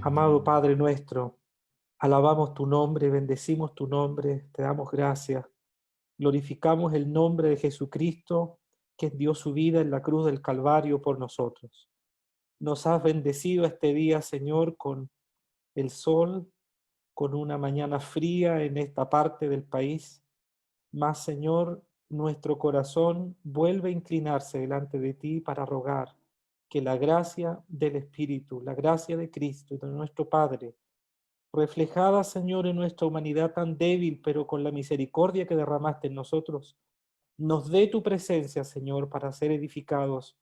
Amado Padre nuestro, alabamos tu nombre, bendecimos tu nombre, te damos gracias, glorificamos el nombre de Jesucristo, que dio su vida en la cruz del Calvario por nosotros. Nos has bendecido este día, Señor, con el sol, con una mañana fría en esta parte del país. Mas, Señor, nuestro corazón vuelve a inclinarse delante de ti para rogar que la gracia del Espíritu, la gracia de Cristo y de nuestro Padre, reflejada, Señor, en nuestra humanidad tan débil, pero con la misericordia que derramaste en nosotros, nos dé tu presencia, Señor, para ser edificados.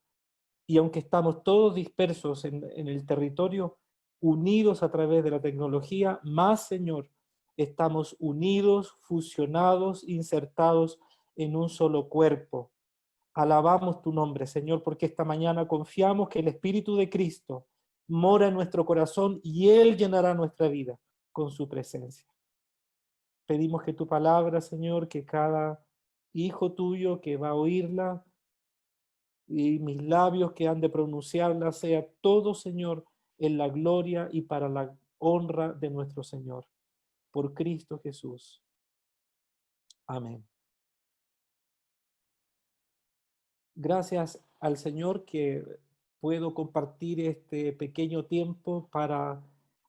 Y aunque estamos todos dispersos en el territorio, unidos a través de la tecnología, más, Señor, estamos unidos, fusionados, insertados en un solo cuerpo. Alabamos tu nombre, Señor, porque esta mañana confiamos que el Espíritu de Cristo mora en nuestro corazón y Él llenará nuestra vida con su presencia. Pedimos que tu palabra, Señor, que cada hijo tuyo que va a oírla y mis labios que han de pronunciarla, sea todo, Señor, en la gloria y para la honra de nuestro Señor. Por Cristo Jesús. Amén. Gracias al Señor que puedo compartir este pequeño tiempo para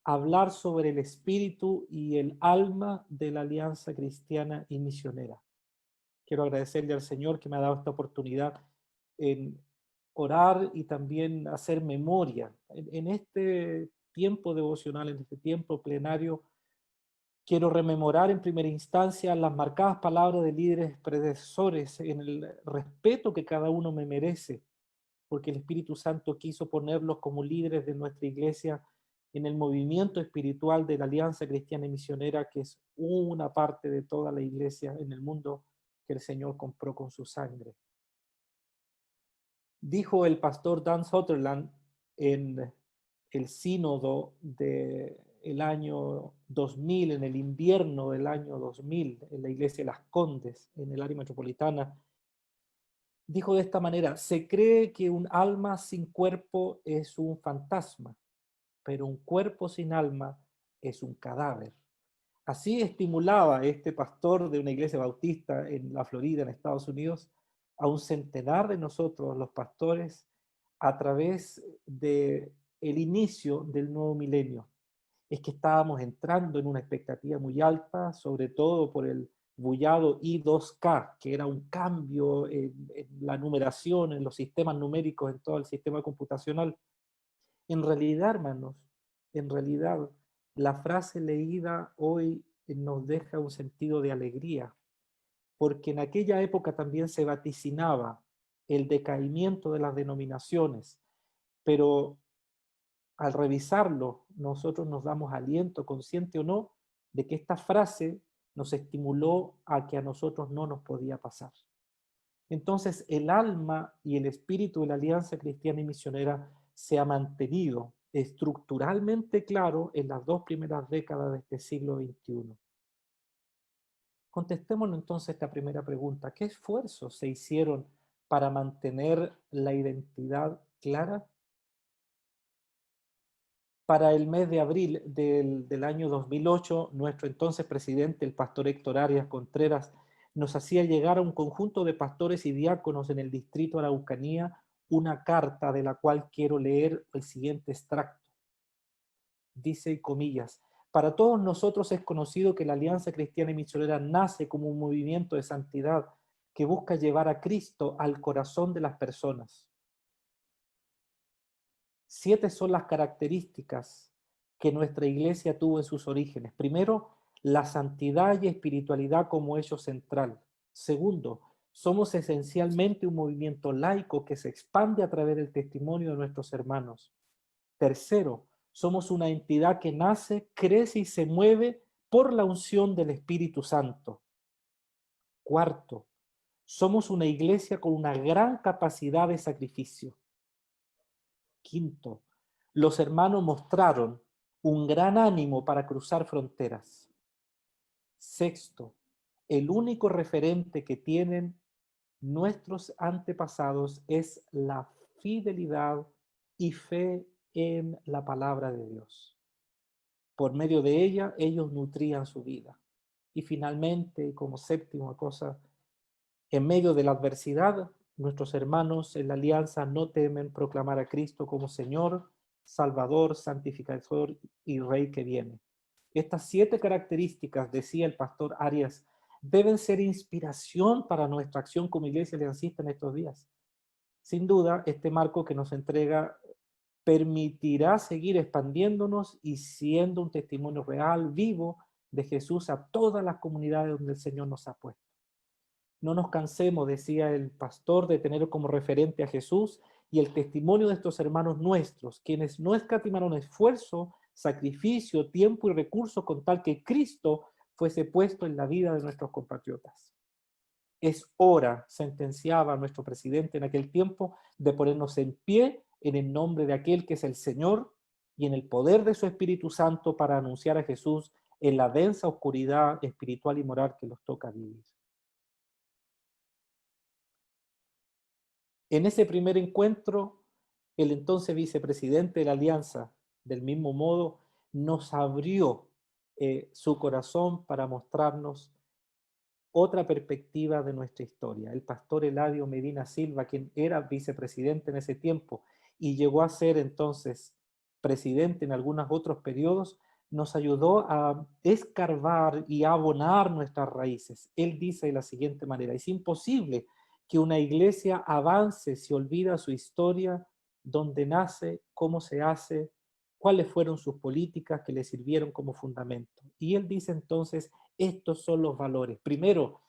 hablar sobre el espíritu y el alma de la Alianza Cristiana y Misionera. Quiero agradecerle al Señor que me ha dado esta oportunidad en orar y también hacer memoria. En este tiempo devocional, en este tiempo plenario, quiero rememorar en primera instancia las marcadas palabras de líderes predecesores en el respeto que cada uno me merece, porque el Espíritu Santo quiso ponerlos como líderes de nuestra iglesia en el movimiento espiritual de la Alianza Cristiana y Misionera, que es una parte de toda la iglesia en el mundo que el Señor compró con su sangre. Dijo el pastor Dan Sutherland en el sínodo del año 2000, en el invierno del año 2000, en la iglesia de Las Condes, en el área metropolitana, dijo de esta manera: se cree que un alma sin cuerpo es un fantasma, pero un cuerpo sin alma es un cadáver. Así estimulaba este pastor de una iglesia bautista en la Florida, en Estados Unidos, a un centenar de nosotros, los pastores, a través de el inicio del nuevo milenio. Es que estábamos entrando en una expectativa muy alta, sobre todo por el bullado I2K, que era un cambio en la numeración, en los sistemas numéricos, en todo el sistema computacional. En realidad, hermanos, en realidad, la frase leída hoy nos deja un sentido de alegría, porque en aquella época también se vaticinaba el decaimiento de las denominaciones, pero al revisarlo, nosotros nos damos aliento, consciente o no, de que esta frase nos estimuló a que a nosotros no nos podía pasar. Entonces, el alma y el espíritu de la Alianza Cristiana y Misionera se ha mantenido estructuralmente claro en las dos primeras décadas de este siglo XXI. Contestémonos entonces esta primera pregunta: ¿qué esfuerzos se hicieron para mantener la identidad clara? Para el mes de abril del año 2008, nuestro entonces presidente, el pastor Héctor Arias Contreras, nos hacía llegar a un conjunto de pastores y diáconos en el distrito Araucanía una carta de la cual quiero leer el siguiente extracto. Dice, comillas: para todos nosotros es conocido que la Alianza Cristiana y Misionera nace como un movimiento de santidad que busca llevar a Cristo al corazón de las personas. 7 son las características que nuestra iglesia tuvo en sus orígenes. Primero, la santidad y espiritualidad como eje central. Segundo, somos esencialmente un movimiento laico que se expande a través del testimonio de nuestros hermanos. Tercero, somos una entidad que nace, crece y se mueve por la unción del Espíritu Santo. Cuarto, somos una iglesia con una gran capacidad de sacrificio. Quinto, los hermanos mostraron un gran ánimo para cruzar fronteras. Sexto, el único referente que tienen nuestros antepasados es la fidelidad y fe en la palabra de Dios. Por medio de ella, ellos nutrían su vida. Y finalmente, como séptima cosa, en medio de la adversidad, nuestros hermanos en la alianza no temen proclamar a Cristo como Señor, Salvador, Santificador y Rey que viene. Estas 7 características, decía el pastor Arias, deben ser inspiración para nuestra acción como iglesia aliancista en estos días. Sin duda, este marco que nos entrega permitirá seguir expandiéndonos y siendo un testimonio real, vivo, de Jesús a todas las comunidades donde el Señor nos ha puesto. No nos cansemos, decía el pastor, de tener como referente a Jesús y el testimonio de estos hermanos nuestros, quienes no escatimaron esfuerzo, sacrificio, tiempo y recursos con tal que Cristo fuese puesto en la vida de nuestros compatriotas. Es hora, sentenciaba nuestro presidente en aquel tiempo, de ponernos en pie en el nombre de aquel que es el Señor y en el poder de su Espíritu Santo para anunciar a Jesús en la densa oscuridad espiritual y moral que nos toca vivir. En ese primer encuentro, el entonces vicepresidente de la Alianza, del mismo modo, nos abrió su corazón para mostrarnos otra perspectiva de nuestra historia. El pastor Eladio Medina Silva, quien era vicepresidente en ese tiempo y llegó a ser entonces presidente en algunos otros periodos, nos ayudó a escarbar y a abonar nuestras raíces. Él dice de la siguiente manera: es imposible que una iglesia avance si olvida su historia, dónde nace, cómo se hace, cuáles fueron sus políticas que le sirvieron como fundamento. Y él dice entonces, estos son los valores. Primero,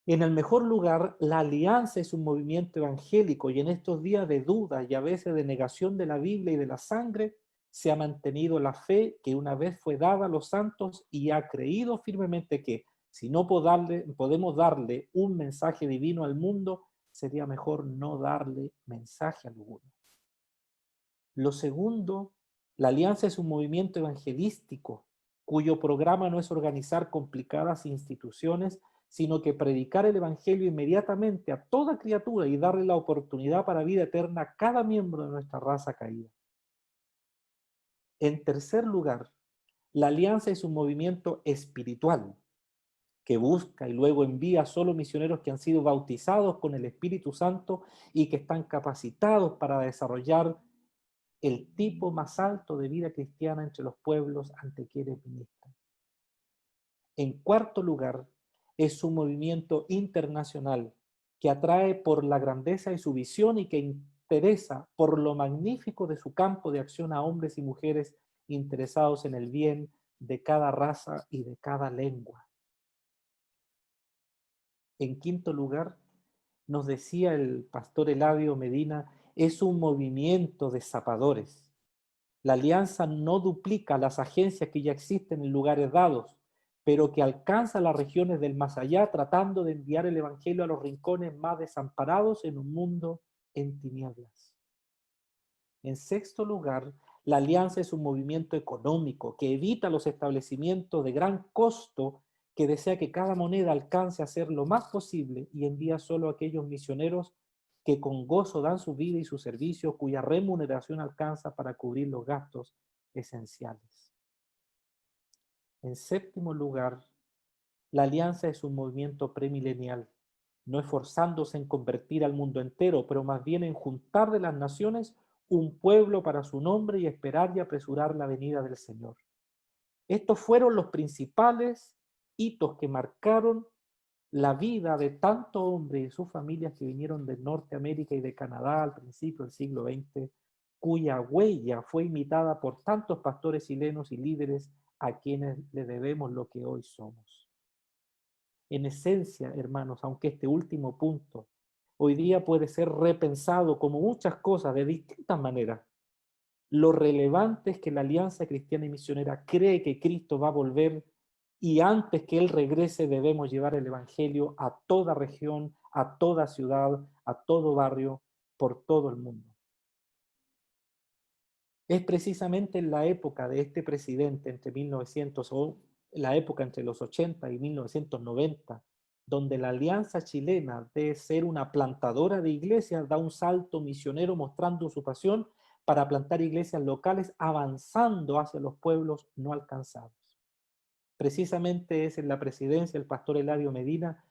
en el mejor lugar, la alianza es un movimiento evangélico y en estos días de duda y a veces de negación de la Biblia y de la sangre, se ha mantenido la fe que una vez fue dada a los santos y ha creído firmemente que si no podemos darle un mensaje divino al mundo, sería mejor no darle mensaje alguno. Lo segundo, la alianza es un movimiento evangelístico cuyo programa no es organizar complicadas instituciones, sino que predicar el evangelio inmediatamente a toda criatura y darle la oportunidad para vida eterna a cada miembro de nuestra raza caída. En tercer lugar, la alianza es un movimiento espiritual que busca y luego envía solo misioneros que han sido bautizados con el Espíritu Santo y que están capacitados para desarrollar el tipo más alto de vida cristiana entre los pueblos ante quienes ministran. En cuarto lugar, es un movimiento internacional que atrae por la grandeza de su visión y que interesa por lo magnífico de su campo de acción a hombres y mujeres interesados en el bien de cada raza y de cada lengua. En quinto lugar, nos decía el pastor Eladio Medina, es un movimiento de zapadores. La alianza no duplica las agencias que ya existen en lugares dados, pero que alcanza las regiones del más allá tratando de enviar el evangelio a los rincones más desamparados en un mundo en tinieblas. En sexto lugar, la alianza es un movimiento económico que evita los establecimientos de gran costo, que desea que cada moneda alcance a ser lo más posible y envía solo a aquellos misioneros que con gozo dan su vida y su servicio, cuya remuneración alcanza para cubrir los gastos esenciales. En séptimo lugar, la alianza es un movimiento premilenial, no esforzándose en convertir al mundo entero, pero más bien en juntar de las naciones un pueblo para su nombre y esperar y apresurar la venida del Señor. Estos fueron los principales hitos que marcaron la vida de tantos hombres y sus familias que vinieron de Norteamérica y de Canadá al principio del siglo XX, cuya huella fue imitada por tantos pastores chilenos y líderes a quienes le debemos lo que hoy somos. En esencia, hermanos, aunque este último punto hoy día puede ser repensado como muchas cosas de distintas maneras, lo relevante es que la Alianza Cristiana y Misionera cree que Cristo va a volver y antes que Él regrese debemos llevar el Evangelio a toda región, a toda ciudad, a todo barrio, por todo el mundo. Es precisamente en la época de este presidente, entre 1900 o la época entre los 80 y 1990, donde la Alianza Chilena de ser una plantadora de iglesias da un salto misionero mostrando su pasión para plantar iglesias locales, avanzando hacia los pueblos no alcanzados. Precisamente es en la presidencia del pastor Eladio Medina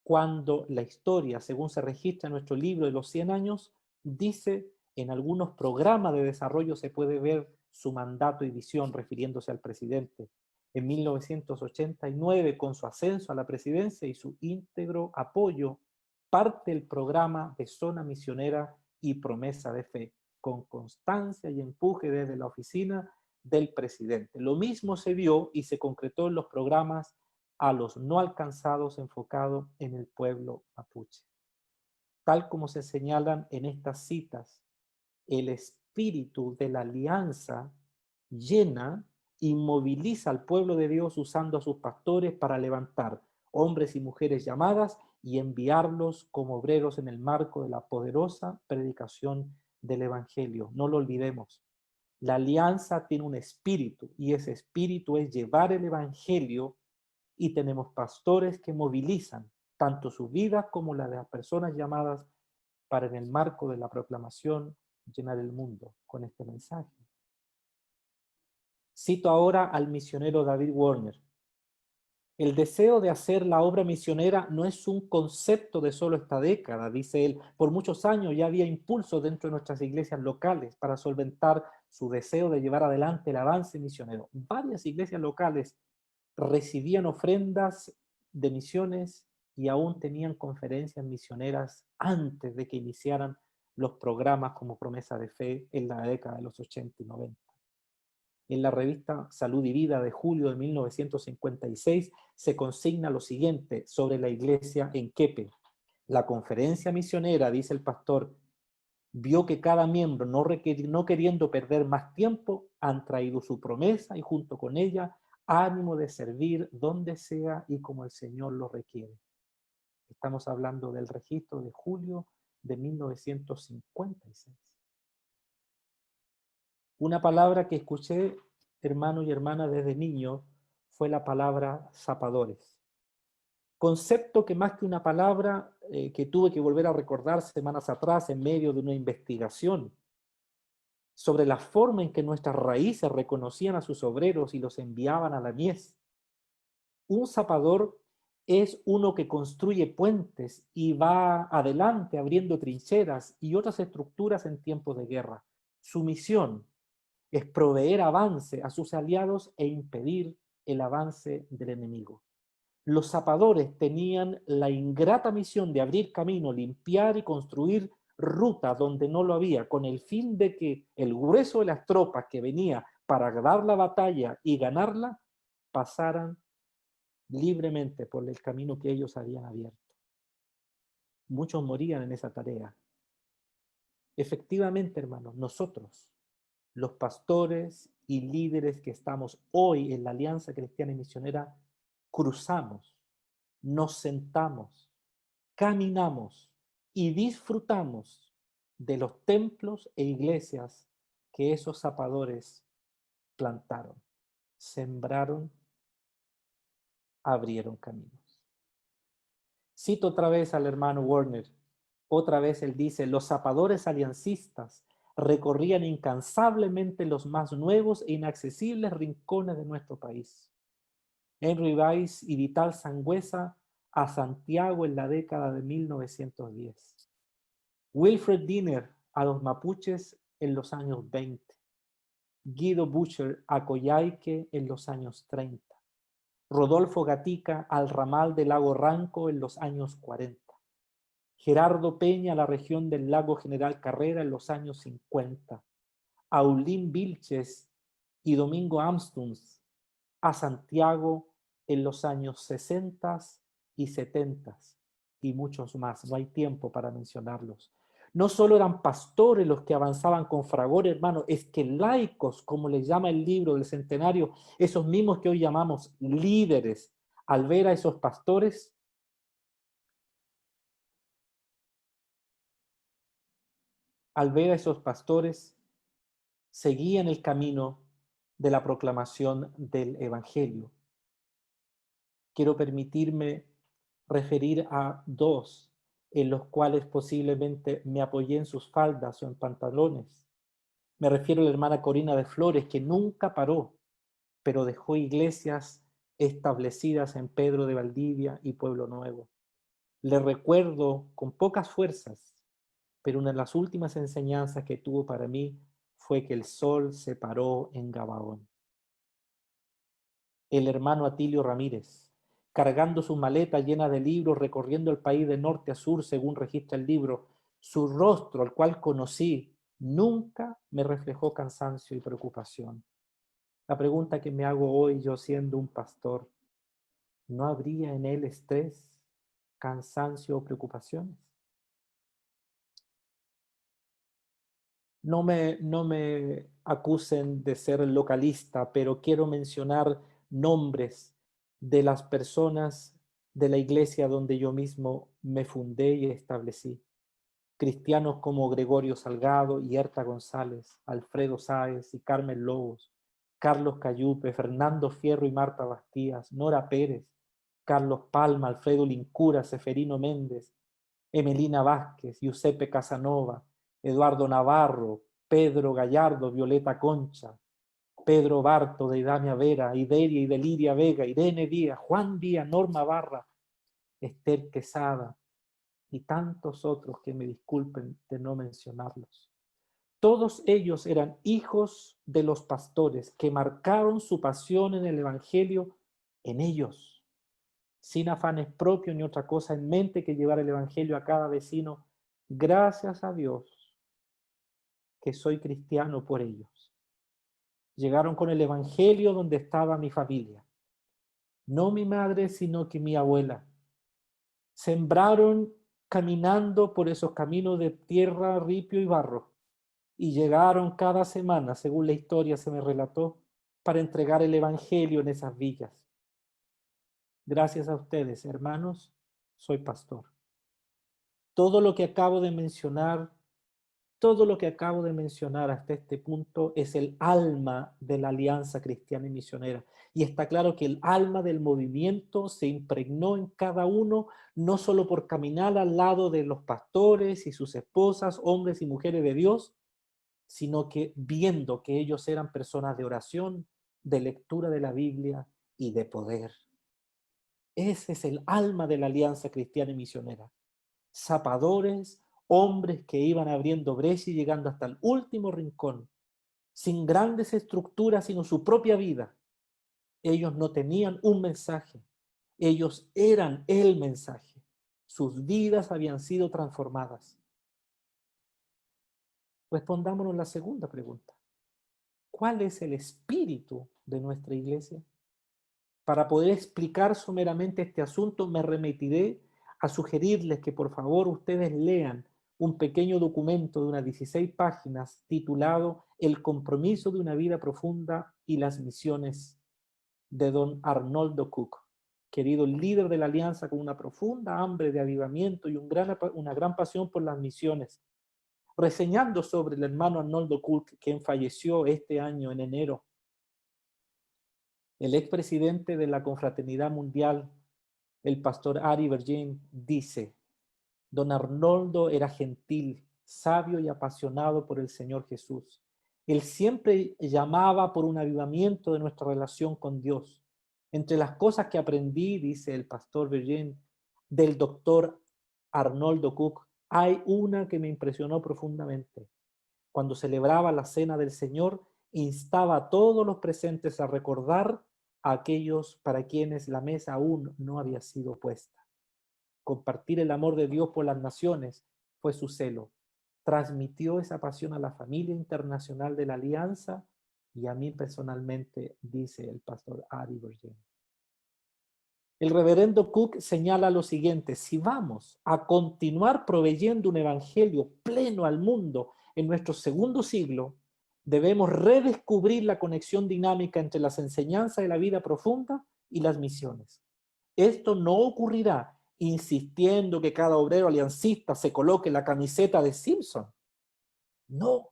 cuando la historia, según se registra en nuestro libro de los 100 años, dice en algunos programas de desarrollo se puede ver su mandato y visión refiriéndose al presidente. En 1989, con su ascenso a la presidencia y su íntegro apoyo, parte el programa de Zona Misionera y Promesa de Fe, con constancia y empuje desde la oficina del presidente. Lo mismo se vio y se concretó en los programas a los no alcanzados enfocado en el pueblo mapuche. Tal como se señalan en estas citas, el espíritu de la alianza llena y moviliza al pueblo de Dios usando a sus pastores para levantar hombres y mujeres llamadas y enviarlos como obreros en el marco de la poderosa predicación del Evangelio. No lo olvidemos. La alianza tiene un espíritu y ese espíritu es llevar el Evangelio y tenemos pastores que movilizan tanto su vida como la de las personas llamadas para en el marco de la proclamación llenar el mundo con este mensaje. Cito ahora al misionero David Warner. El deseo de hacer la obra misionera no es un concepto de solo esta década, dice él. Por muchos años ya había impulso dentro de nuestras iglesias locales para solventar su deseo de llevar adelante el avance misionero. Varias iglesias locales recibían ofrendas de misiones y aún tenían conferencias misioneras antes de que iniciaran los programas como Promesa de Fe en la década de los 80 y 90. En la revista Salud y Vida de julio de 1956 se consigna lo siguiente sobre la iglesia en Quepe. La conferencia misionera, dice el pastor, vio que cada miembro, no queriendo perder más tiempo, han traído su promesa y junto con ella ánimo de servir donde sea y como el Señor lo requiere. Estamos hablando del registro de julio de 1956. Una palabra que escuché, hermanos y hermanas, desde niño fue la palabra zapadores. Concepto que más que una palabra que tuve que volver a recordar semanas atrás en medio de una investigación sobre la forma en que nuestras raíces reconocían a sus obreros y los enviaban a la mies. Un zapador es uno que construye puentes y va adelante abriendo trincheras y otras estructuras en tiempos de guerra. Su misión es proveer avance a sus aliados e impedir el avance del enemigo. Los zapadores tenían la ingrata misión de abrir camino, limpiar y construir rutas donde no lo había, con el fin de que el grueso de las tropas que venía para dar la batalla y ganarla, pasaran libremente por el camino que ellos habían abierto. Muchos morían en esa tarea. Efectivamente, hermanos, nosotros, los pastores y líderes que estamos hoy en la Alianza Cristiana y Misionera, cruzamos, nos sentamos, caminamos y disfrutamos de los templos e iglesias que esos zapadores plantaron, sembraron, abrieron caminos. Cito otra vez al hermano Warner. Otra vez él dice, los zapadores aliancistas recorrían incansablemente los más nuevos e inaccesibles rincones de nuestro país. Henry Weiss y Vital Sangüesa a Santiago en la década de 1910. Wilfred Diner a los mapuches en los años 20. Guido Butcher a Coyhaique en los años 30. Rodolfo Gatica al ramal del lago Ranco en los años 40. Gerardo Peña a la región del lago General Carrera en los años 50. Aulín Vilches y Domingo Amstutz a Santiago en los años 60 y 70 y muchos más. No hay tiempo para mencionarlos. No solo eran pastores los que avanzaban con fragor, hermano, es que laicos, como les llama el libro del centenario, esos mismos que hoy llamamos líderes, al ver a esos pastores, seguían el camino de la proclamación del Evangelio. Quiero permitirme referir a dos en los cuales posiblemente me apoyé en sus faldas o en pantalones. Me refiero a la hermana Corina de Flores, que nunca paró, pero dejó iglesias establecidas en Pedro de Valdivia y Pueblo Nuevo. Le recuerdo con pocas fuerzas, pero una de las últimas enseñanzas que tuvo para mí fue que el sol se paró en Gabaón. El hermano Atilio Ramírez, cargando su maleta llena de libros, recorriendo el país de norte a sur, según registra el libro, su rostro, al cual conocí, nunca me reflejó cansancio y preocupación. La pregunta que me hago hoy, yo siendo un pastor, ¿no habría en él estrés, cansancio o preocupaciones? No me acusen de ser localista, pero quiero mencionar nombres de las personas de la iglesia donde yo mismo me fundé y establecí. Cristianos como Gregorio Salgado, Yerta González, Alfredo Sáez y Carmen Lobos, Carlos Cayupe, Fernando Fierro y Marta Bastías, Nora Pérez, Carlos Palma, Alfredo Lincura, Seferino Méndez, Emelina Vázquez, Giuseppe Casanova, Eduardo Navarro, Pedro Gallardo, Violeta Concha, Pedro Barto, Deidamia Vera, Ideria y Deliria Vega, Irene Díaz, Juan Díaz, Norma Barra, Esther Quesada y tantos otros que me disculpen de no mencionarlos. Todos ellos eran hijos de los pastores que marcaron su pasión en el Evangelio en ellos, sin afanes propios ni otra cosa en mente que llevar el Evangelio a cada vecino. Gracias a Dios que soy cristiano por ellos. Llegaron con el Evangelio donde estaba mi familia. No mi madre, sino que mi abuela. Sembraron caminando por esos caminos de tierra, ripio y barro. Y llegaron cada semana, según la historia se me relató, para entregar el Evangelio en esas villas. Gracias a ustedes, hermanos, soy pastor. Todo lo que acabo de mencionar, todo lo que acabo de mencionar hasta este punto es el alma de la Alianza Cristiana y Misionera. Y está claro que el alma del movimiento se impregnó en cada uno, no solo por caminar al lado de los pastores y sus esposas, hombres y mujeres de Dios, sino que viendo que ellos eran personas de oración, de lectura de la Biblia y de poder. Ese es el alma de la Alianza Cristiana y Misionera. Zapadores, hombres que iban abriendo brecha y llegando hasta el último rincón, sin grandes estructuras, sino su propia vida. Ellos no tenían un mensaje, ellos eran el mensaje. Sus vidas habían sido transformadas. Respondámonos la segunda pregunta. ¿Cuál es el espíritu de nuestra iglesia? Para poder explicar someramente este asunto, me remitiré a sugerirles que por favor ustedes lean un pequeño documento de unas 16 páginas titulado El compromiso de una vida profunda y las misiones, de don Arnoldo Cook, querido líder de la Alianza con una profunda hambre de avivamiento y una gran pasión por las misiones, reseñando sobre el hermano Arnoldo Cook, quien falleció este año en enero. El expresidente de la Confraternidad Mundial, el pastor Ari Virgin, dice: don Arnoldo era gentil, sabio y apasionado por el Señor Jesús. Él siempre llamaba por un avivamiento de nuestra relación con Dios. Entre las cosas que aprendí, dice el pastor Virgin, del doctor Arnoldo Cook, hay una que me impresionó profundamente. Cuando celebraba la cena del Señor, instaba a todos los presentes a recordar a aquellos para quienes la mesa aún no había sido puesta. Compartir el amor de Dios por las naciones fue su celo. Transmitió esa pasión a la familia internacional de la Alianza y a mí personalmente, dice el pastor Ari Virgin. El reverendo Cook señala lo siguiente: si vamos a continuar proveyendo un evangelio pleno al mundo en nuestro segundo siglo, debemos redescubrir la conexión dinámica entre las enseñanzas de la vida profunda y las misiones. Esto no ocurrirá insistiendo que cada obrero aliancista se coloque la camiseta de Simpson. No,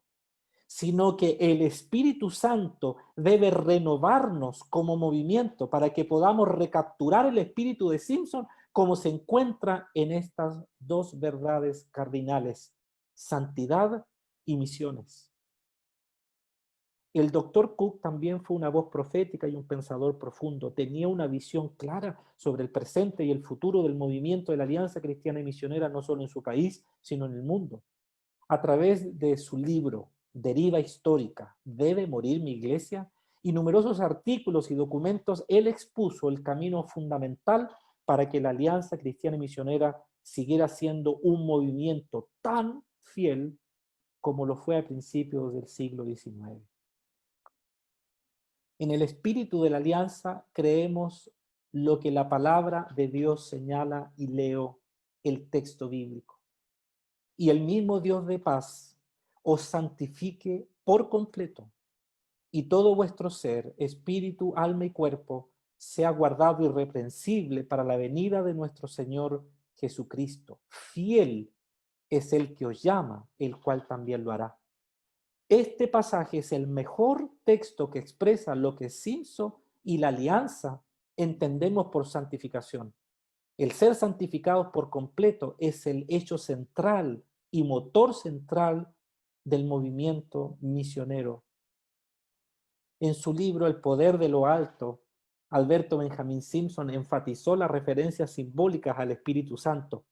sino que el Espíritu Santo debe renovarnos como movimiento para que podamos recapturar el espíritu de Simpson como se encuentra en estas dos verdades cardinales: santidad y misiones. El doctor Cook también fue una voz profética y un pensador profundo. Tenía una visión clara sobre el presente y el futuro del movimiento de la Alianza Cristiana y Misionera, no solo en su país, sino en el mundo. A través de su libro, Deriva Histórica, ¿debe morir mi iglesia? Y numerosos artículos y documentos, él expuso el camino fundamental para que la Alianza Cristiana y Misionera siguiera siendo un movimiento tan fiel como lo fue a principios del siglo XIX. En el espíritu de la alianza creemos lo que la palabra de Dios señala, y leo el texto bíblico. Y el mismo Dios de paz os santifique por completo, y todo vuestro ser, espíritu, alma y cuerpo, sea guardado irreprensible para la venida de nuestro Señor Jesucristo. Fiel es el que os llama, el cual también lo hará. Este pasaje es el mejor texto que expresa lo que Simpson y la alianza entendemos por santificación. El ser santificados por completo es el hecho central y motor central del movimiento misionero. En su libro El poder de lo alto, Alberto Benjamin Simpson enfatizó las referencias simbólicas al Espíritu Santo.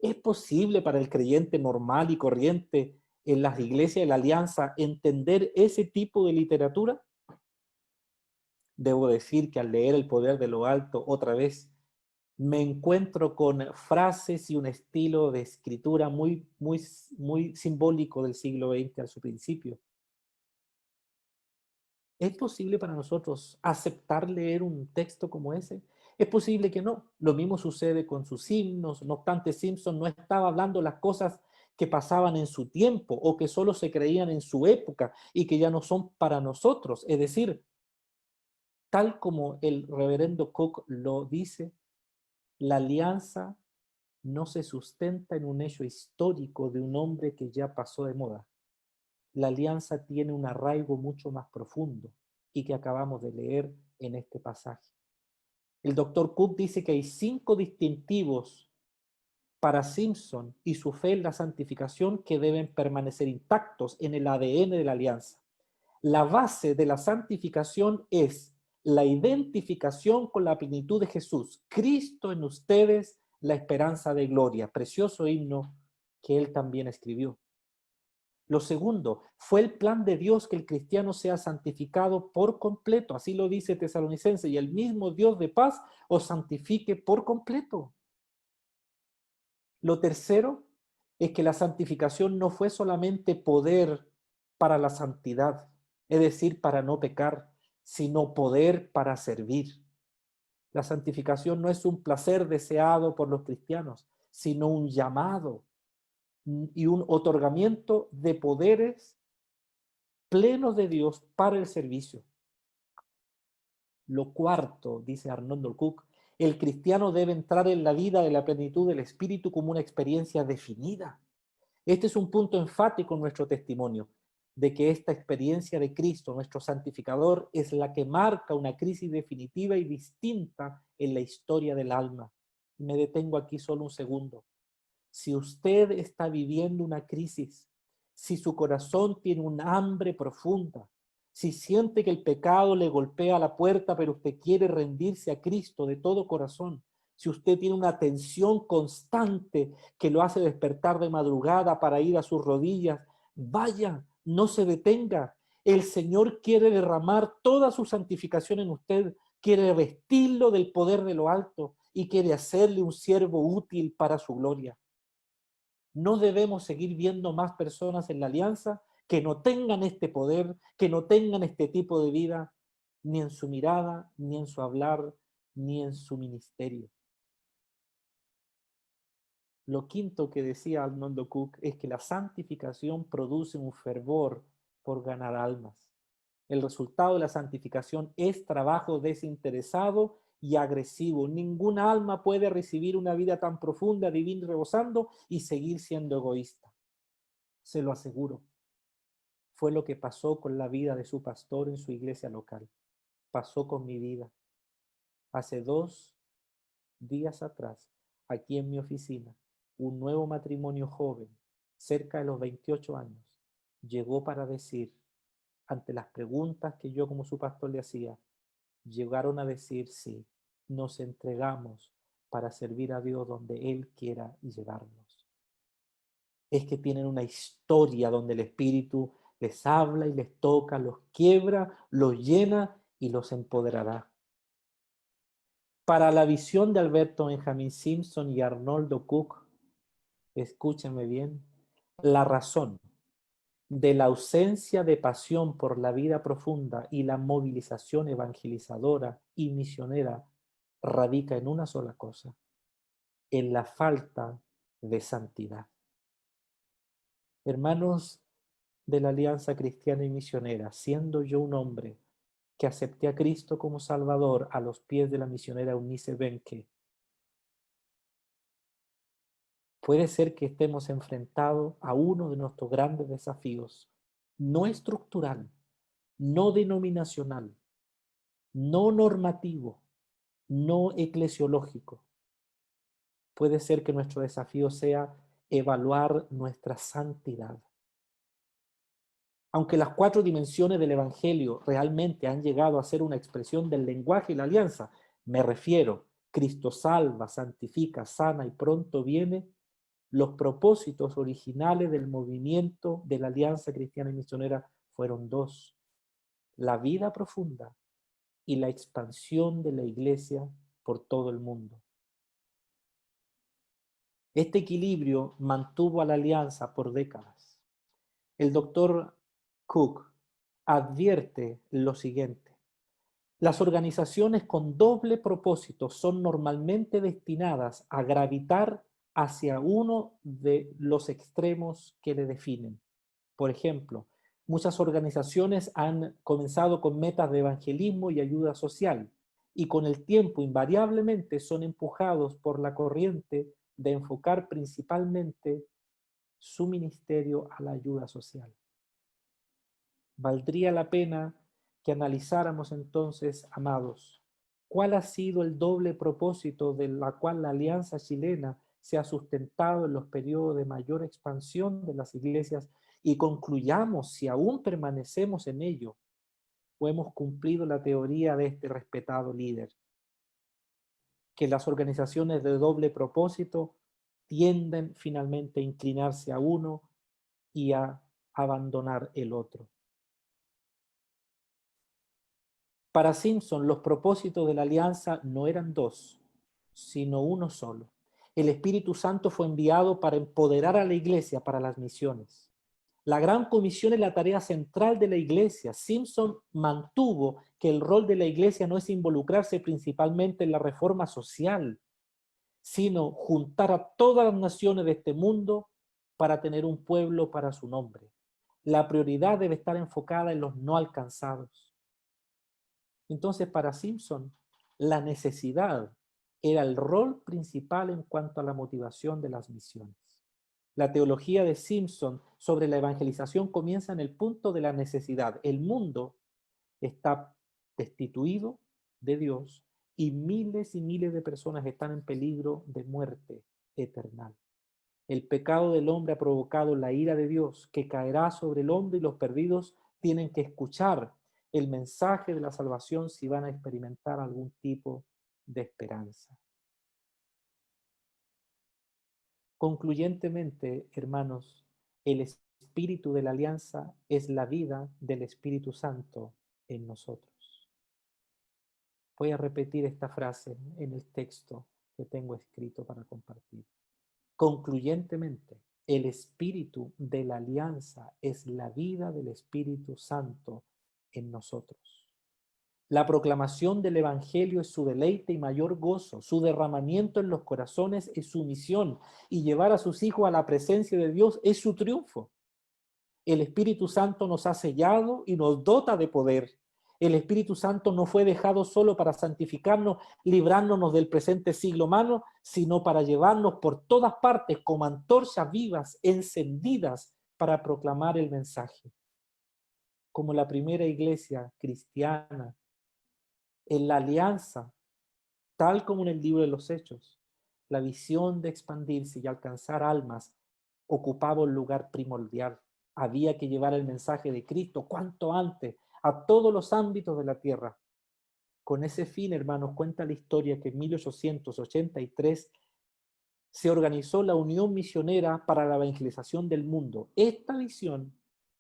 ¿Es posible para el creyente normal y corriente en las iglesias de la Alianza entender ese tipo de literatura? Debo decir que al leer El poder de lo alto otra vez, me encuentro con frases y un estilo de escritura muy simbólico del siglo XX a su principio. ¿Es posible para nosotros aceptar leer un texto como ese? Es posible que no. Lo mismo sucede con sus himnos. No obstante, Simpson no estaba hablando las cosas que pasaban en su tiempo o que solo se creían en su época y que ya no son para nosotros. Es decir, tal como el reverendo Cook lo dice, la alianza no se sustenta en un hecho histórico de un hombre que ya pasó de moda. La alianza tiene un arraigo mucho más profundo y que acabamos de leer en este pasaje. El doctor Cook dice que hay 5 distintivos para Simpson y su fe en la santificación que deben permanecer intactos en el ADN de la alianza. La base de la santificación es la identificación con la plenitud de Jesús. Cristo en ustedes, la esperanza de gloria. Precioso himno que él también escribió. Lo segundo, fue el plan de Dios que el cristiano sea santificado por completo. Así lo dice Tesalonicense, y el mismo Dios de paz os santifique por completo. Lo tercero es que la santificación no fue solamente poder para la santidad, es decir, para no pecar, sino poder para servir. La santificación no es un placer deseado por los cristianos, sino un llamado y un otorgamiento de poderes plenos de Dios para el servicio. Lo cuarto, dice Arnold Cook, el cristiano debe entrar en la vida de la plenitud del Espíritu como una experiencia definida. Este es un punto enfático en nuestro testimonio, de que esta experiencia de Cristo, nuestro santificador, es la que marca una crisis definitiva y distinta en la historia del alma. Me detengo aquí solo un segundo. Si usted está viviendo una crisis, si su corazón tiene un hambre profunda, si siente que el pecado le golpea la puerta, pero usted quiere rendirse a Cristo de todo corazón, si usted tiene una tensión constante que lo hace despertar de madrugada para ir a sus rodillas, vaya, no se detenga. El Señor quiere derramar toda su santificación en usted, quiere vestirlo del poder de lo alto y quiere hacerle un siervo útil para su gloria. No debemos seguir viendo más personas en la alianza que no tengan este poder, que no tengan este tipo de vida, ni en su mirada, ni en su hablar, ni en su ministerio. Lo quinto que decía Arnold Cook es que la santificación produce un fervor por ganar almas. El resultado de la santificación es trabajo desinteresado y agresivo. Ninguna alma puede recibir una vida tan profunda, divina y rebosando y seguir siendo egoísta. Se lo aseguro. Fue lo que pasó con la vida de su pastor en su iglesia local. Pasó con mi vida. Hace 2 días atrás, aquí en mi oficina, un nuevo matrimonio joven, cerca de los 28 años, llegó para decir, ante las preguntas que yo como su pastor le hacía, llegaron a decir, sí, nos entregamos para servir a Dios donde Él quiera llevarnos. Es que tienen una historia donde el Espíritu les habla y les toca, los quiebra, los llena y los empoderará. Para la visión de Alberto Benjamin Simpson y Arnoldo Cook, escúchenme bien, la razón de la ausencia de pasión por la vida profunda y la movilización evangelizadora y misionera radica en una sola cosa, en la falta de santidad. Hermanos de la Alianza Cristiana y Misionera, siendo yo un hombre que acepté a Cristo como Salvador a los pies de la misionera Eunice Benke, puede ser que estemos enfrentados a uno de nuestros grandes desafíos, no estructural, no denominacional, no normativo, no eclesiológico. Puede ser que nuestro desafío sea evaluar nuestra santidad. Aunque las 4 dimensiones del Evangelio realmente han llegado a ser una expresión del lenguaje y la alianza, me refiero, Cristo salva, santifica, sana y pronto viene, los propósitos originales del movimiento de la Alianza Cristiana y Misionera fueron 2: la vida profunda y la expansión de la Iglesia por todo el mundo. Este equilibrio mantuvo a la Alianza por décadas. El doctor Cook advierte lo siguiente: las organizaciones con doble propósito son normalmente destinadas a gravitar hacia uno de los extremos que le definen. Por ejemplo, muchas organizaciones han comenzado con metas de evangelismo y ayuda social, y con el tiempo invariablemente son empujados por la corriente de enfocar principalmente su ministerio a la ayuda social. Valdría la pena que analizáramos entonces, amados, cuál ha sido el doble propósito de la cual la Alianza Chilena se ha sustentado en los periodos de mayor expansión de las iglesias, y concluyamos si aún permanecemos en ello o hemos cumplido la teoría de este respetado líder, que las organizaciones de doble propósito tienden finalmente a inclinarse a uno y a abandonar el otro. Para Simpson, los propósitos de la alianza no eran 2, sino uno solo. El Espíritu Santo fue enviado para empoderar a la iglesia para las misiones. La gran comisión es la tarea central de la iglesia. Simpson mantuvo que el rol de la iglesia no es involucrarse principalmente en la reforma social, sino juntar a todas las naciones de este mundo para tener un pueblo para su nombre. La prioridad debe estar enfocada en los no alcanzados. Entonces, para Simpson, la necesidad era el rol principal en cuanto a la motivación de las misiones. La teología de Simpson sobre la evangelización comienza en el punto de la necesidad. El mundo está destituido de Dios y miles de personas están en peligro de muerte eterna. El pecado del hombre ha provocado la ira de Dios que caerá sobre el hombre, y los perdidos tienen que escuchar el mensaje de la salvación si van a experimentar algún tipo de esperanza. Concluyentemente, hermanos, el espíritu de la alianza es la vida del Espíritu Santo en nosotros. Voy a repetir esta frase en el texto que tengo escrito para compartir. Concluyentemente, el espíritu de la alianza es la vida del Espíritu Santo en nosotros. La proclamación del Evangelio es su deleite y mayor gozo, su derramamiento en los corazones es su misión, y llevar a sus hijos a la presencia de Dios es su triunfo. El Espíritu Santo nos ha sellado y nos dota de poder. El Espíritu Santo no fue dejado solo para santificarnos, librándonos del presente siglo humano, sino para llevarnos por todas partes como antorchas vivas, encendidas para proclamar el mensaje. Como la primera iglesia cristiana, en la alianza, tal como en el libro de los Hechos, la visión de expandirse y alcanzar almas ocupaba un lugar primordial. Había que llevar el mensaje de Cristo cuanto antes a todos los ámbitos de la tierra. Con ese fin, hermanos, cuenta la historia que en 1883 se organizó la Unión Misionera para la Evangelización del Mundo. Esta visión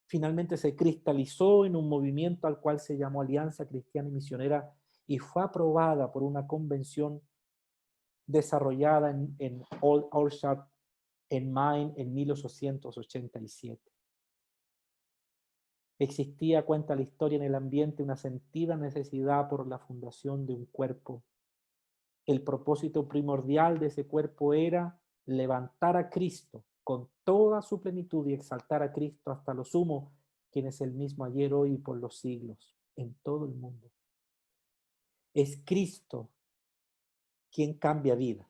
finalmente se cristalizó en un movimiento al cual se llamó Alianza Cristiana y Misionera y fue aprobada por una convención desarrollada en Aldershot, en Maine, en 1887. Existía, cuenta la historia, en el ambiente una sentida necesidad por la fundación de un cuerpo. El propósito primordial de ese cuerpo era levantar a Cristo con toda su plenitud y exaltar a Cristo hasta lo sumo, quien es el mismo ayer, hoy y por los siglos, en todo el mundo. Es Cristo quien cambia vida.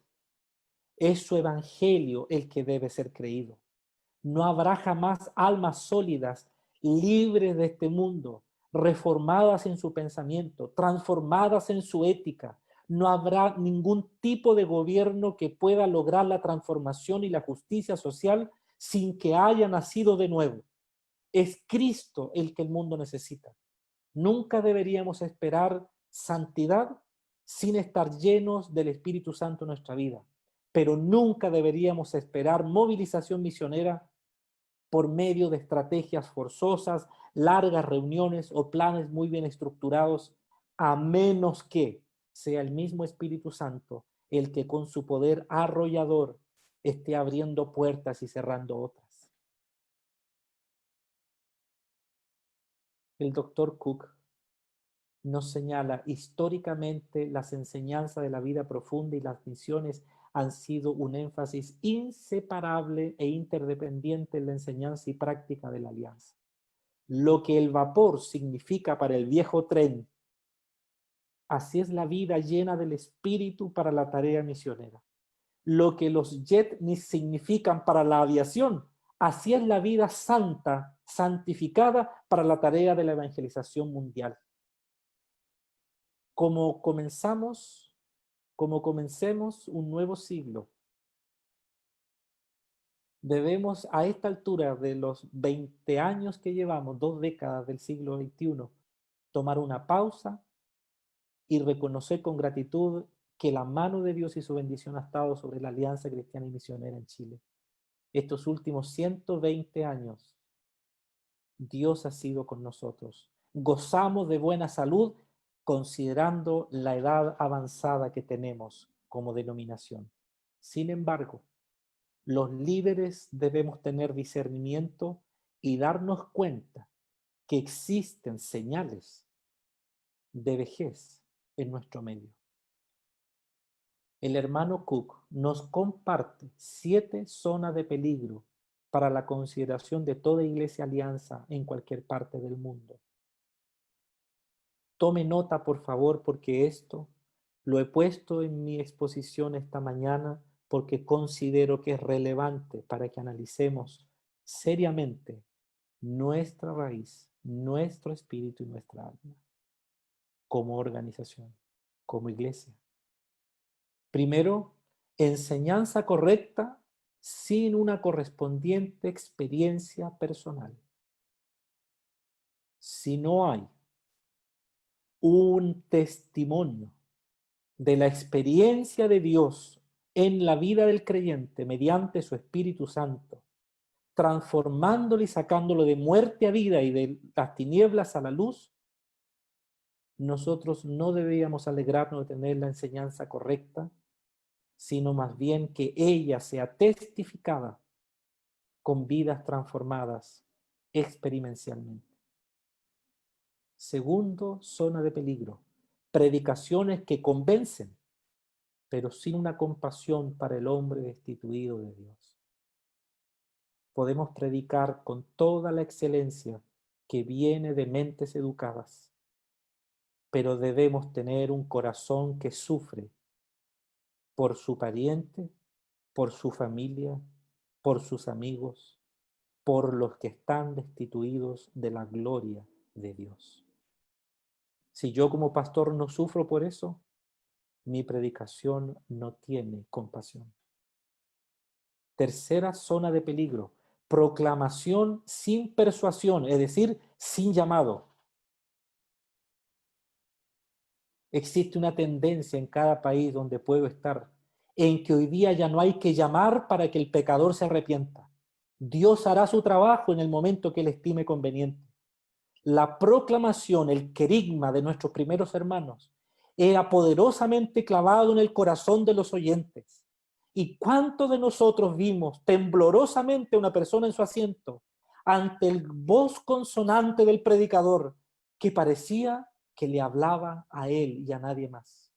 Es su evangelio el que debe ser creído. No habrá jamás almas sólidas, libres de este mundo, reformadas en su pensamiento, transformadas en su ética. No habrá ningún tipo de gobierno que pueda lograr la transformación y la justicia social sin que haya nacido de nuevo. Es Cristo el que el mundo necesita. Nunca deberíamos esperar santidad sin estar llenos del Espíritu Santo en nuestra vida. Pero nunca deberíamos esperar movilización misionera por medio de estrategias forzosas, largas reuniones o planes muy bien estructurados, a menos que sea el mismo Espíritu Santo el que con su poder arrollador esté abriendo puertas y cerrando otras. El doctor Cook nos señala históricamente las enseñanzas de la vida profunda y las misiones han sido un énfasis inseparable e interdependiente en la enseñanza y práctica de la alianza. Lo que el vapor significa para el viejo tren, así es la vida llena del espíritu para la tarea misionera. Lo que los jets significan para la aviación, así es la vida santa, santificada para la tarea de la evangelización mundial. Como comencemos un nuevo siglo, debemos a esta altura de los 20 años que llevamos, 2 décadas del siglo XXI, tomar una pausa y reconocer con gratitud que la mano de Dios y su bendición ha estado sobre la Alianza Cristiana y Misionera en Chile. Estos últimos 120 años, Dios ha sido con nosotros. Gozamos de buena salud considerando la edad avanzada que tenemos como denominación. Sin embargo, los líderes debemos tener discernimiento y darnos cuenta que existen señales de vejez en nuestro medio. El hermano Cook nos comparte 7 zonas de peligro para la consideración de toda iglesia alianza en cualquier parte del mundo. Tome nota, por favor, porque esto lo he puesto en mi exposición esta mañana porque considero que es relevante para que analicemos seriamente nuestra raíz, nuestro espíritu y nuestra alma como organización, como iglesia. Primero, enseñanza correcta sin una correspondiente experiencia personal. Si no hay un testimonio de la experiencia de Dios en la vida del creyente mediante su Espíritu Santo, transformándolo y sacándolo de muerte a vida y de las tinieblas a la luz, nosotros no deberíamos alegrarnos de tener la enseñanza correcta, sino más bien que ella sea testificada con vidas transformadas experiencialmente. Segundo, zona de peligro. Predicaciones que convencen, pero sin una compasión para el hombre destituido de Dios. Podemos predicar con toda la excelencia que viene de mentes educadas, pero debemos tener un corazón que sufre por su pariente, por su familia, por sus amigos, por los que están destituidos de la gloria de Dios. Si yo como pastor no sufro por eso, mi predicación no tiene compasión. Tercera zona de peligro, proclamación sin persuasión, es decir, sin llamado. Existe una tendencia en cada país donde puedo estar, en que hoy día ya no hay que llamar para que el pecador se arrepienta. Dios hará su trabajo en el momento que él estime conveniente. La proclamación, el querigma de nuestros primeros hermanos, era poderosamente clavado en el corazón de los oyentes. ¿Y cuántos de nosotros vimos temblorosamente a una persona en su asiento ante el voz consonante del predicador que parecía que le hablaba a él y a nadie más?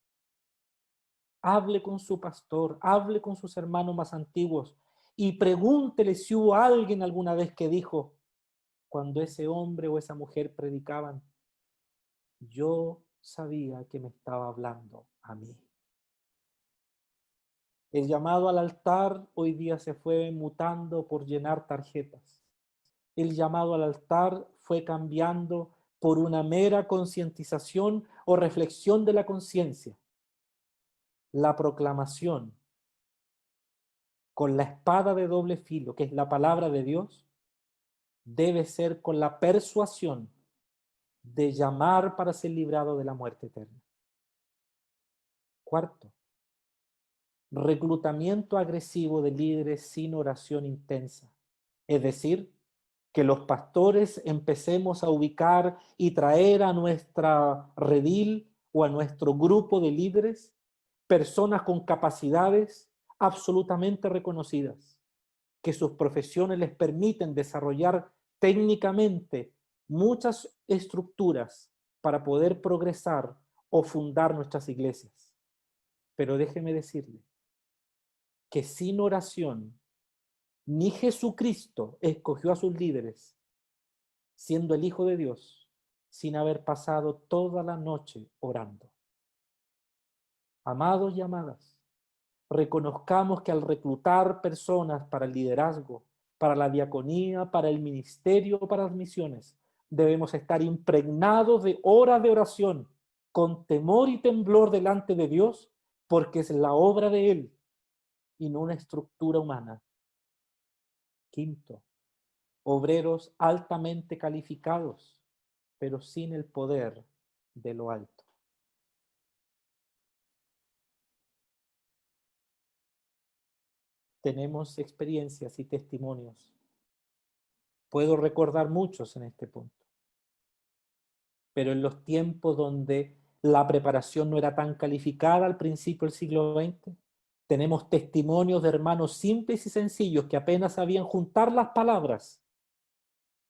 Hable con su pastor, hable con sus hermanos más antiguos y pregúntele si hubo alguien alguna vez que dijo, cuando ese hombre o esa mujer predicaban, yo sabía que me estaba hablando a mí. El llamado al altar hoy día se fue mutando por llenar tarjetas. El llamado al altar fue cambiando por una mera concientización o reflexión de la conciencia. La proclamación con la espada de doble filo, que es la palabra de Dios, debe ser con la persuasión de llamar para ser librado de la muerte eterna. Cuarto, reclutamiento agresivo de líderes sin oración intensa. Es decir, que los pastores empecemos a ubicar y traer a nuestra redil o a nuestro grupo de líderes personas con capacidades absolutamente reconocidas, que sus profesiones les permiten desarrollar técnicamente muchas estructuras para poder progresar o fundar nuestras iglesias. Pero déjeme decirle que sin oración, ni Jesucristo escogió a sus líderes, siendo el Hijo de Dios, sin haber pasado toda la noche orando. Amados y amadas, reconozcamos que al reclutar personas para el liderazgo, para la diaconía, para el ministerio, para las misiones, debemos estar impregnados de horas de oración, con temor y temblor delante de Dios, porque es la obra de Él y no una estructura humana. Quinto, obreros altamente calificados, pero sin el poder de lo alto. Tenemos experiencias y testimonios. Puedo recordar muchos en este punto. Pero en los tiempos donde la preparación no era tan calificada al principio del siglo XX, tenemos testimonios de hermanos simples y sencillos que apenas sabían juntar las palabras,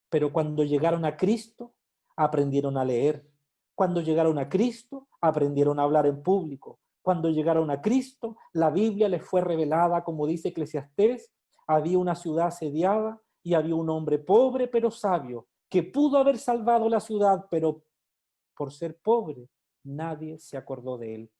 pero cuando llegaron a Cristo, aprendieron a leer. Cuando llegaron a Cristo, aprendieron a hablar en público. Cuando llegaron a Cristo, la Biblia les fue revelada, como dice Eclesiastés, había una ciudad asediada y había un hombre pobre pero sabio, que pudo haber salvado la ciudad, pero por ser pobre, nadie se acordó de él.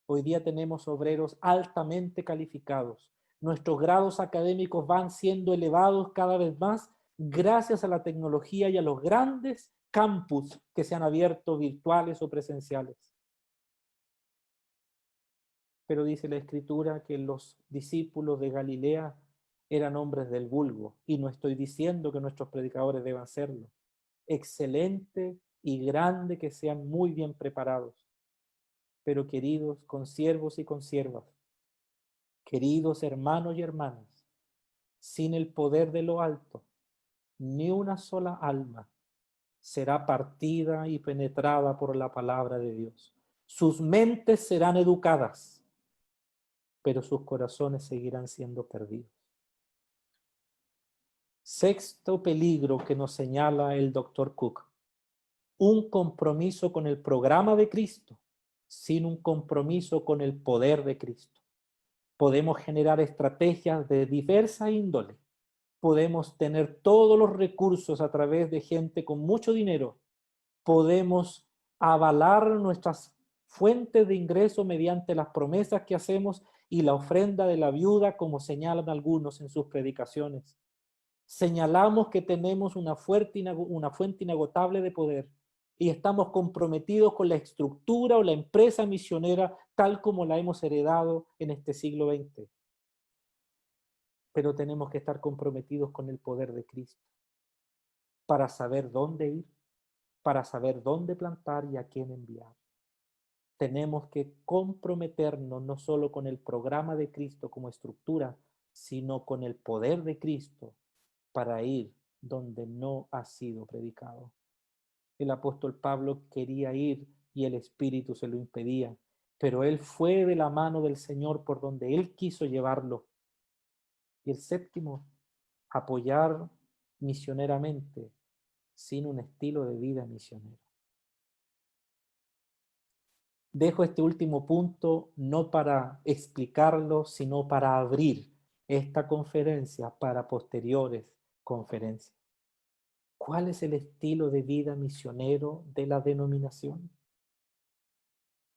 Hoy día tenemos obreros altamente calificados. Nuestros grados académicos van siendo elevados cada vez más gracias a la tecnología y a los grandes campus que se han abierto virtuales o presenciales. Pero dice la Escritura que los discípulos de Galilea eran hombres del vulgo, y no estoy diciendo que nuestros predicadores deban serlo. Excelente y grande que sean muy bien preparados. Pero queridos consiervos y consiervas, queridos hermanos y hermanas, sin el poder de lo alto, ni una sola alma será partida y penetrada por la palabra de Dios. Sus mentes serán educadas, pero sus corazones seguirán siendo perdidos. Sexto peligro que nos señala el Dr. Cook: un compromiso con el programa de Cristo sin un compromiso con el poder de Cristo. Podemos generar estrategias de diversa índole. Podemos tener todos los recursos a través de gente con mucho dinero. Podemos avalar nuestras fuentes de ingreso mediante las promesas que hacemos y la ofrenda de la viuda, como señalan algunos en sus predicaciones. Señalamos que tenemos una fuente inagotable de poder y estamos comprometidos con la estructura o la empresa misionera tal como la hemos heredado en este siglo XX. pero tenemos que estar comprometidos con el poder de Cristo para saber dónde ir, para saber dónde plantar y a quién enviar. Tenemos que comprometernos no solo con el programa de Cristo como estructura, sino con el poder de Cristo para ir donde no ha sido predicado. El apóstol Pablo quería ir y el Espíritu se lo impedía, pero él fue de la mano del Señor por donde él quiso llevarlo. Y el séptimo, apoyar misioneramente sin un estilo de vida misionero. Dejo este último punto no para explicarlo, sino para abrir esta conferencia para posteriores conferencias. ¿Cuál es el estilo de vida misionero de la denominación?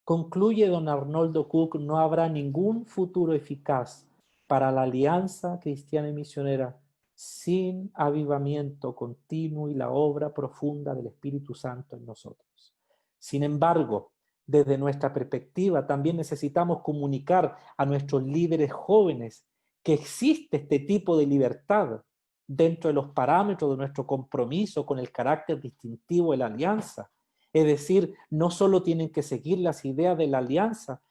Concluye don Arnoldo Cook, no habrá ningún futuro eficaz para la alianza cristiana y misionera sin avivamiento continuo y la obra profunda del Espíritu Santo en nosotros. Sin embargo, desde nuestra perspectiva, también necesitamos comunicar a nuestros líderes jóvenes que existe este tipo de libertad dentro de los parámetros de nuestro compromiso con el carácter distintivo de la alianza. Es decir, no solo tienen que seguir las ideas de la alianza,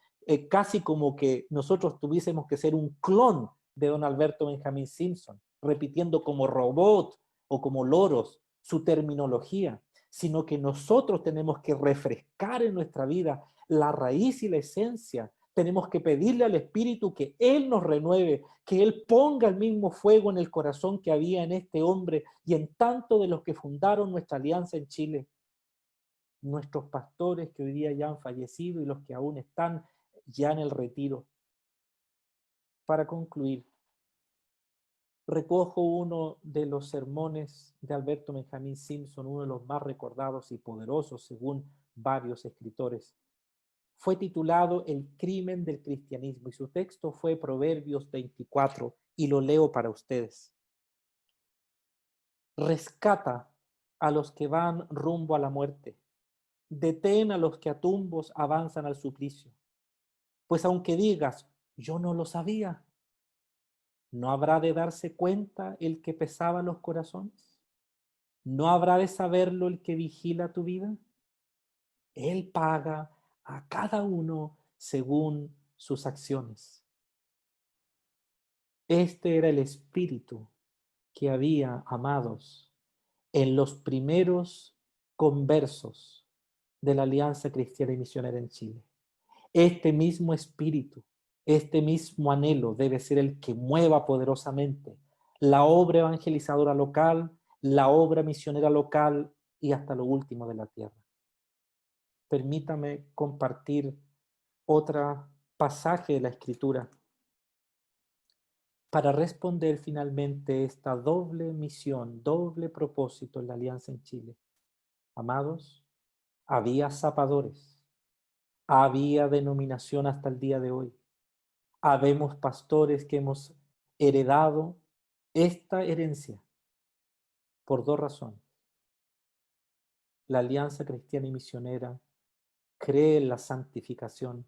casi como que nosotros tuviésemos que ser un clon de don Alberto Benjamín Simpson, repitiendo como robot o como loros su terminología, sino que nosotros tenemos que refrescar en nuestra vida la raíz y la esencia. Tenemos que pedirle al Espíritu que Él nos renueve, que Él ponga el mismo fuego en el corazón que había en este hombre y en tanto de los que fundaron nuestra alianza en Chile. Nuestros pastores que hoy día ya han fallecido y los que aún están ya en el retiro. Para concluir, recojo uno de los sermones de Alberto Benjamín Simpson, uno de los más recordados y poderosos según varios escritores. Fue titulado El crimen del cristianismo y su texto fue Proverbios 24 y lo leo para ustedes. Rescata a los que van rumbo a la muerte. Detén a los que a tumbos avanzan al suplicio. Pues aunque digas, yo no lo sabía, ¿no habrá de darse cuenta el que pesaba los corazones? ¿No habrá de saberlo el que vigila tu vida? Él paga a cada uno según sus acciones. Este era el espíritu que había, amados, en los primeros conversos de la Alianza Cristiana y Misionera en Chile. Este mismo espíritu, este mismo anhelo debe ser el que mueva poderosamente la obra evangelizadora local, la obra misionera local y hasta lo último de la tierra. Permítame compartir otro pasaje de la Escritura para responder finalmente esta doble misión, doble propósito en la Alianza en Chile. Amados, había zapadores, había denominación hasta el día de hoy. Habemos pastores que hemos heredado esta herencia por dos razones. La Alianza Cristiana y Misionera cree en la santificación,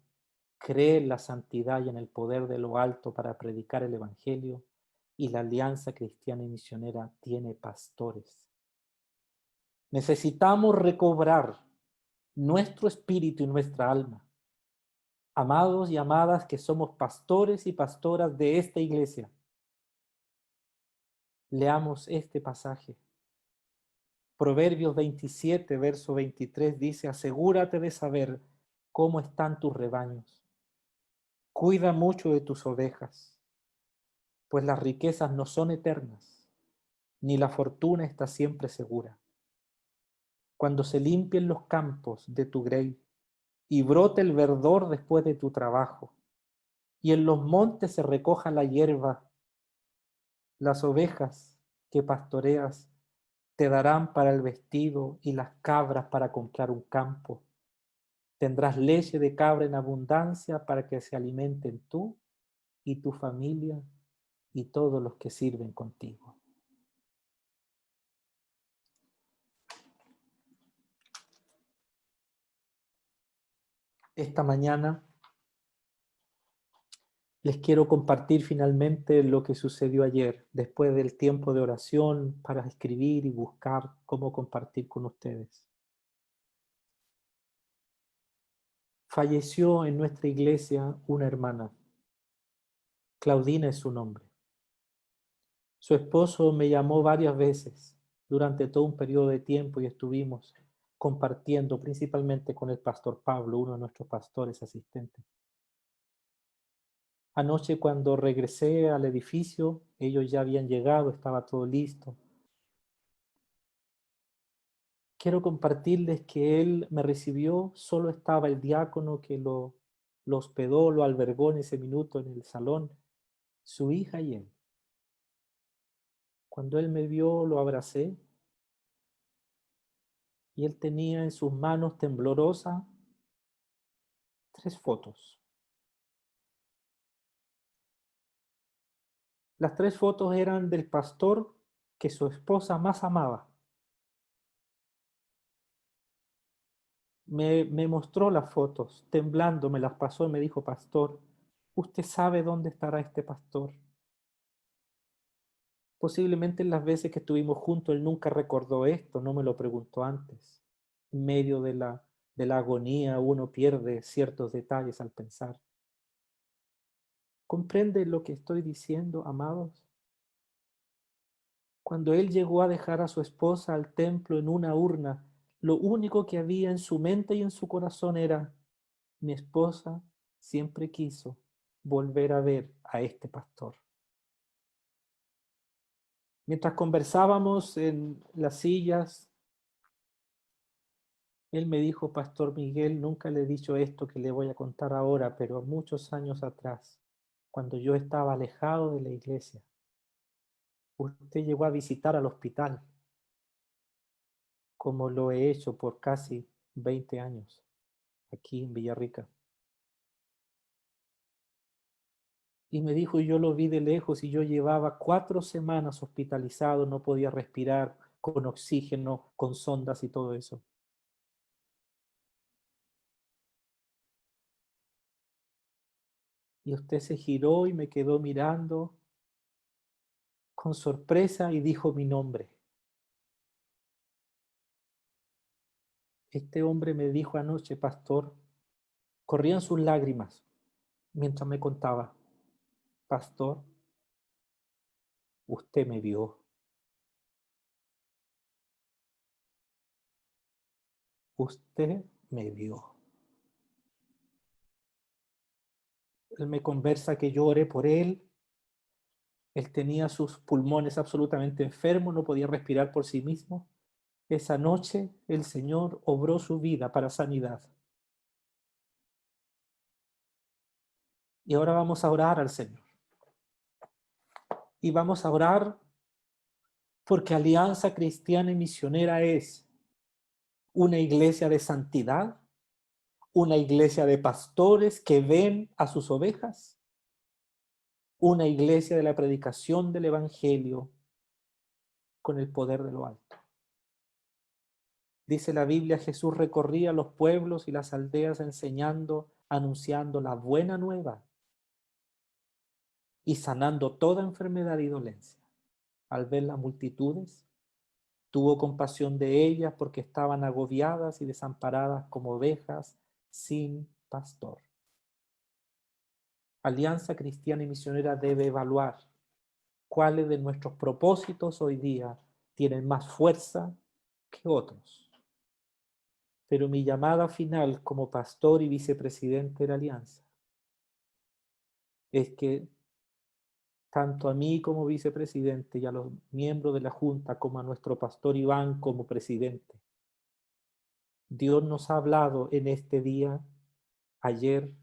cree en la santidad y en el poder de lo alto para predicar el Evangelio, y la Alianza Cristiana y Misionera tiene pastores. Necesitamos recobrar nuestro espíritu y nuestra alma. Amados y amadas que somos pastores y pastoras de esta iglesia, leamos este pasaje. Proverbios 27, verso 23 dice, asegúrate de saber cómo están tus rebaños. Cuida mucho de tus ovejas, pues las riquezas no son eternas, ni la fortuna está siempre segura. Cuando se limpien los campos de tu grey y brote el verdor después de tu trabajo, y en los montes se recoja la hierba, las ovejas que pastoreas te darán para el vestido y las cabras para comprar un campo. Tendrás leche de cabra en abundancia para que se alimenten tú y tu familia y todos los que sirven contigo. Esta mañana Les quiero compartir finalmente lo que sucedió ayer, después del tiempo de oración para escribir y buscar cómo compartir con ustedes. Falleció en nuestra iglesia una hermana. Claudina es su nombre. Su esposo me llamó varias veces durante todo un periodo de tiempo y estuvimos compartiendo principalmente con el pastor Pablo, uno de nuestros pastores asistentes. Anoche cuando regresé al edificio, ellos ya habían llegado, estaba todo listo. Quiero compartirles que él me recibió, solo estaba el diácono que lo hospedó, lo albergó en ese minuto en el salón, su hija y él. Cuando él me vio, lo abracé y él tenía en sus manos temblorosa 3 fotos. Las 3 fotos eran del pastor que su esposa más amaba. Me mostró las fotos, temblando, me las pasó y me dijo: pastor, ¿usted sabe dónde estará este pastor? Posiblemente en las veces que estuvimos juntos él nunca recordó esto, no me lo preguntó antes. En medio de la agonía uno pierde ciertos detalles al pensar. ¿Comprende lo que estoy diciendo, amados? Cuando él llegó a dejar a su esposa al templo en una urna, lo único que había en su mente y en su corazón era: mi esposa siempre quiso volver a ver a este pastor. Mientras conversábamos en las sillas, él me dijo: pastor Miguel, nunca le he dicho esto que le voy a contar ahora, pero muchos años atrás, cuando yo estaba alejado de la iglesia, usted llegó a visitar al hospital, como lo he hecho por casi 20 años aquí en Villarrica. Y me dijo, y yo lo vi de lejos, y yo llevaba 4 semanas hospitalizado, no podía respirar, con oxígeno, con sondas y todo eso. Y usted se giró y me quedó mirando con sorpresa y dijo mi nombre. Este hombre me dijo anoche, pastor, corrían sus lágrimas mientras me contaba: pastor, usted me vio. Usted me vio. Él me conversa que yo oré por él. Él tenía sus pulmones absolutamente enfermos, no podía respirar por sí mismo. Esa noche el Señor obró su vida para sanidad. Y ahora vamos a orar al Señor. Y vamos a orar porque Alianza Cristiana y Misionera es una iglesia de santidad, una iglesia de pastores que ven a sus ovejas, una iglesia de la predicación del Evangelio con el poder de lo alto. Dice la Biblia, Jesús recorría los pueblos y las aldeas enseñando, anunciando la buena nueva y sanando toda enfermedad y dolencia. Al ver las multitudes, tuvo compasión de ellas porque estaban agobiadas y desamparadas como ovejas sin pastor. Alianza Cristiana y Misionera debe evaluar cuáles de nuestros propósitos hoy día tienen más fuerza que otros. Pero mi llamada final como pastor y vicepresidente de la Alianza es que tanto a mí como vicepresidente y a los miembros de la Junta, como a nuestro pastor Iván como presidente, Dios nos ha hablado en este día, ayer,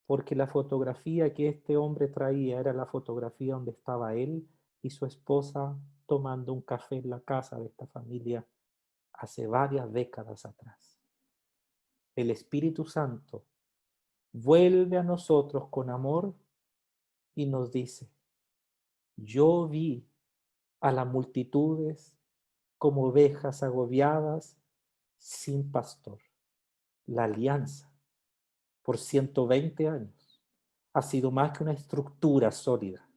porque la fotografía que este hombre traía era la fotografía donde estaba él y su esposa tomando un café en la casa de esta familia hace varias décadas atrás. El Espíritu Santo vuelve a nosotros con amor y nos dice: yo vi a las multitudes como ovejas agobiadas sin pastor. La alianza por 120 años ha sido más que una estructura sólida.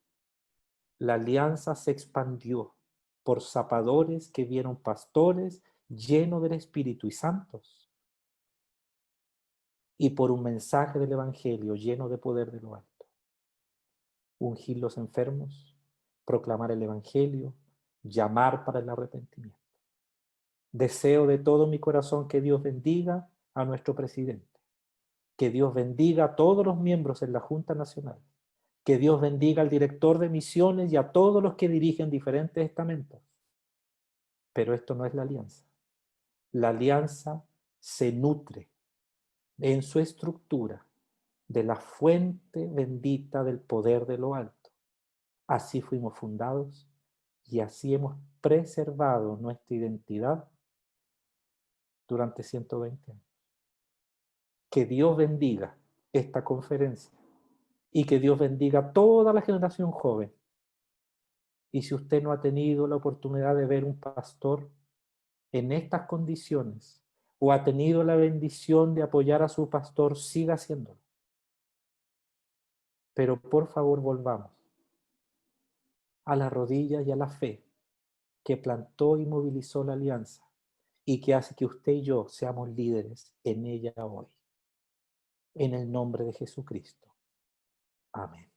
La alianza se expandió por zapadores que vieron pastores llenos del Espíritu y santos, y por un mensaje del Evangelio lleno de poder de lo alto. Ungir los enfermos, proclamar el Evangelio, llamar para el arrepentimiento. Deseo de todo mi corazón que Dios bendiga a nuestro presidente, que Dios bendiga a todos los miembros en la Junta Nacional, que Dios bendiga al director de misiones y a todos los que dirigen diferentes estamentos. Pero esto no es la alianza. La alianza se nutre en su estructura de la fuente bendita del poder de lo alto. Así fuimos fundados y así hemos preservado nuestra identidad durante 120 años. Que Dios bendiga esta conferencia y que Dios bendiga toda la generación joven. Y si usted no ha tenido la oportunidad de ver un pastor en estas condiciones o ha tenido la bendición de apoyar a su pastor, siga haciéndolo. Pero por favor volvamos a las rodillas y a la fe que plantó y movilizó la alianza y que hace que usted y yo seamos líderes en ella hoy. En el nombre de Jesucristo. Amén.